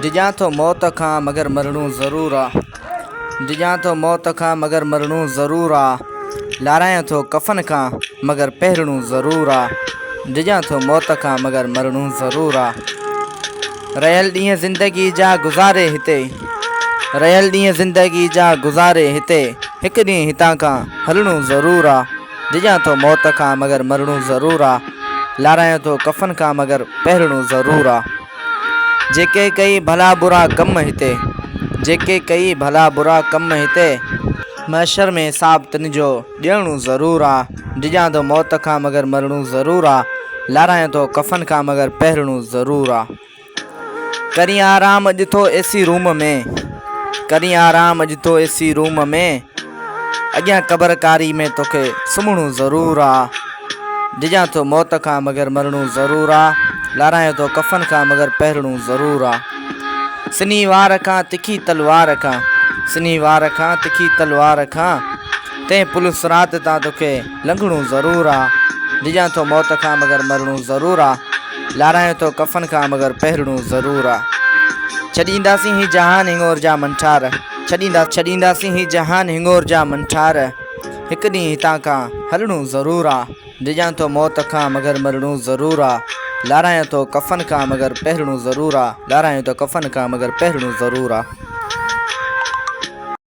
डिजां थो मौत खां मगर मरणो ज़रूर आ। डिजां थो मौत खां मगर मरणो ज़रूर आ। लारायां थो कफ़न खां मगर पहिरणो ज़रूर आ। डिजां थो मौत खां मगर मरणो ज़रूर आ। रहियल ॾींहं ज़िंदगी जा गुज़ारे हिते, रहियल ॾींहं ज़िंदगी जा गुज़ारे हिते, हिकु ॾींहुं हितां खां हलणो ज़रूर आ। डिजां थो मौत खां मगर मरणो ज़रूर आ। लारायां थो कफ़न खां मगर पहिरणो ज़रूर आ। जेके कई भला बुरा कम हिते, जेके कई भला बुरा कम हिते, महशर में हिसाब तिन जो ॾियणो ज़रूर आ। डिजां थो मौत खां मगर मरणो ज़रूर आ। लारायां थो कफ़न खां मगर पहिरणो ज़रूर आ। करी आराम अॼु थो एसी रूम में, करी आराम अॼु थो एसी रूम में, अॻियां क़बरकारी में तोखे सुम्हणो ज़रूर आ। डिजां थो मौत खां मगर मरणो ज़रूर आ। लारायां थो कफ़न खां मगर पहिरणो ज़रूर आ। सिनी वार खां तिखी तलवार खां, सिनी वार खां तिखी तलवार खां, तंहिं पुलिस रात तां तोखे लंघणो ज़रूर आ। डिजां थो मौत खां मगर मरणो ज़रूर आ। लारायां थो कफ़न खां मगर पहिरणो ज़रूर आ। छॾींदासीं ही जहान हिंगोर जा मंठार, छॾींदासीं ही जहान हिंगोर जा मंठार, हिकु ॾींहुं हितां खां हलणो ज़रूर आ। डिजां थो मौत खां मगर मरणो ज़रूर आ। लारायां थो कफ़न खां मगर पहिरणो ज़रूर आ। लारायां थो कफ़न खां मगर पहिरणो ज़रूर आ।